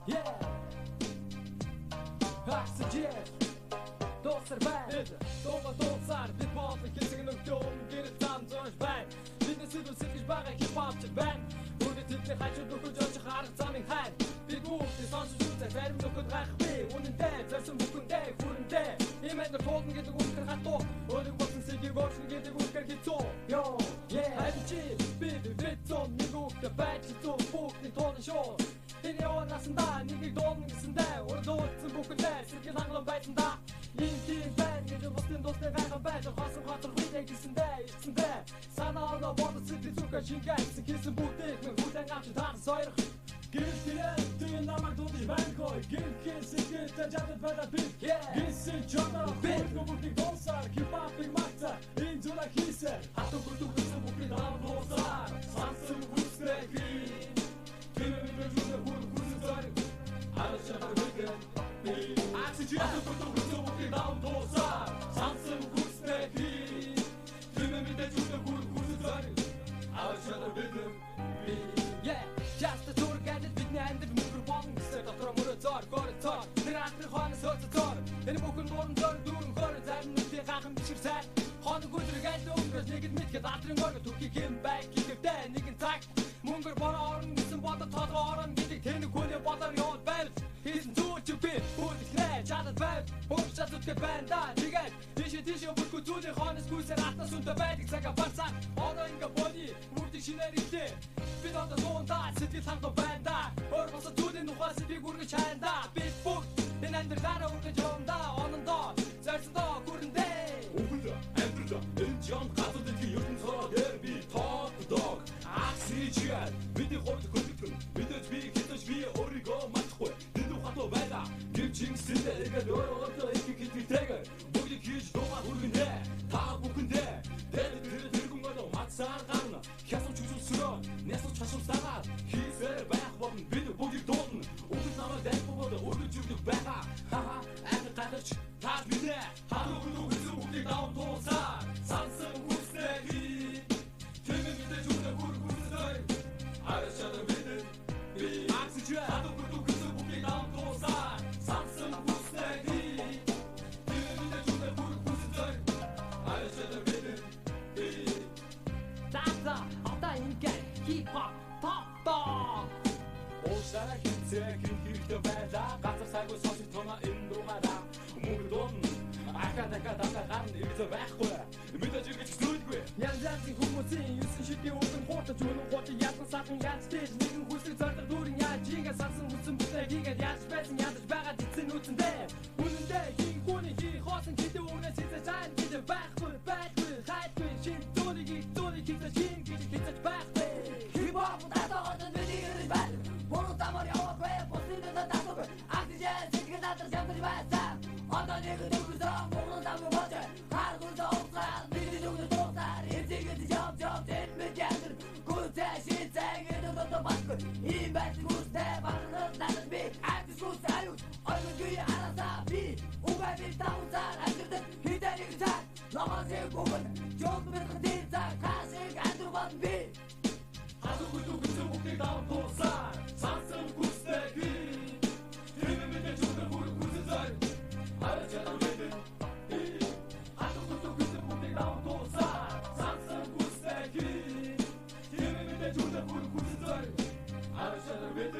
Yeah. Oxygen. Doser band. Doma donsar. Dit maand ik kissing nog doen. Get it down zoals band. Dit is het zit is back hip hop te band. Hoe dit dit gaat je nog een jaar samen gaan. Dit move is ons zoet en verder nog een draag mee. Und in der das ein Buch und der voor een der. Je met de volgende geht de gaat toch. Und du was sich geworden geht de Buch geht so. Yo, yeah. Ein chill. Baby wit on die Buch der Band so Buch die tolle show. In je oren als een daar, niet ik dom is een daar. Hoor dood zijn boeken daar, zit je lang bij zijn daar. In band, je was in dos de weg bij. Dan gaat ze gaat er goed, denk is een daar, is een daar. Zijn alle woorden zit die zoeken, zien kijken. Ze kiezen boek dik, met goed en gaat je daar zuirig. Gilt dir, du in Namak und ich Bangkok. Gilt kiss, ich gilt der Jaded bei der Big. Giss in Chana, Big, wo du die Gonsar. Keep up in Makta, in Jula Kisse. Hat du gut, du bist du mit Namen Gonsar. Sanst du gut, der Queen. Kimme mit der Jule, wo du gut sein. Alles schon am Rücken. Oxygen, hat du gut, du bist du mit Namen Gonsar. Sanst du gut, der Queen. Kimme mit der Jule, wo du gut sein. Alles schon am Rücken. Yeah, just the tour get it with and the move on set of from the tar for the tar the after gaan so the tar in the boeken worden door doen voor het zijn niet weer gaan met zijn gaan goed de geld ook dus niet met gedacht en gaan toe ik back ik heb daar niet in tak monger voor aan met een wat tot aan dit ik in de goede water ja belt is een tour to be voor de krijt ja dat belt op zat het band daar die geld is je op goed toe de gaan is goed zijn achter und dabei ik zeg wat zijn oder in gebody moet ik zien er Бид одоо суунтаа сэтгэл ханга байна да. Өөр бос түүний нухаас би гүргэж чайн да. Би бүгд энэ амьдралаараа үргэж явна онондоо зарсандоо хүрэндээ. Өвд амьдрал энэ жам гадаад дэлхийн ертөнц хороо дээр би топ дог. Oxygen бидний хувьд хөдөлгөн мэдээж би хитэж би өөрийгөө мартахгүй. Дэнд хатуу байга. Гівчинг сэлдэ эргээд өөрөөрөө их хиттэйгээр бүгд хийж дугаар хүргэнэ. Та бүхэндээ тэргэн одоо мацаар гарна. Хясам чүжүүлсрөө Нэсч чашуулсагаад хийсээр байх болно бид бүгд дуудана өгд намайг дайгуулаад өргөж өгдөг байгаа хаха ахад гадарч та бинэ хадуу нүгсэн бүгд даун туусаа сансан хүснэхи тэмээ мэдээж өгдөг хүргүсээр арашаад бид Oxygen хадуу нүгсэн бүгд даун туусаа сансан хүснэхи тэмээ мэдээж өгдөг хүргүсээр арашаад бид Тата одоо ингээд hip hop top dog. Ошара хитсэг хэрэгтэй байлаа. Газар сайгүй сонсох тоноо энэ дугаараа мөнгөдөн ахад гарна ирэх байхгүй. Мэдээж ингэж зүудгүй. Янзын хүмүүсийн юусэн шидийн үсэн хуутаж өнөө хуутаж ятан сахан янз дээр нэгэн хүсэг зордог дүүрэн яаж ийгээ сансан хүсэн бүтээгээд яаж байсан ядаж байгаа дитсэн нүцэндээ. Үнэндээ хий хүний хий хоосон гэдэг үнээс хэзээ сайн гэдэг байхгүй хайхгүй шин дүүрийг хийх шин гэдэг байхгүй. Hip hop татаад нүдийг бай. Бороо тамар явах бай. Босны татаад бай. Oxygen сэтгэл надрах ямар байсан. Одоо нэг дөрвөлөө бороо тамар бод. Харгуул доосаа бидний нүг доосаа эцэгэд жав тэмээ ятэр. Гүцээ шийцээгээд одоо басгүй. Ийм байх гүцээ барнаа надад би. Акс гүцээ аюу. Ойггүй харасаа би. Угаа би таусаа ажирдаг хитэрийг цаа. Намасыг бүгд жоод мэддэг цаа. Хасыг андрбан би. Хадуу нүгсэн бүгд даун туусаа сансан хүснэхи тэмээ мэдээж өгдөг хүргүсээр арачаад бид хадуу нүгсэн бүгд даун туусаа сансан хүснэхи тэмээ мэдээж өгдөг хүргүсээр арачаад бид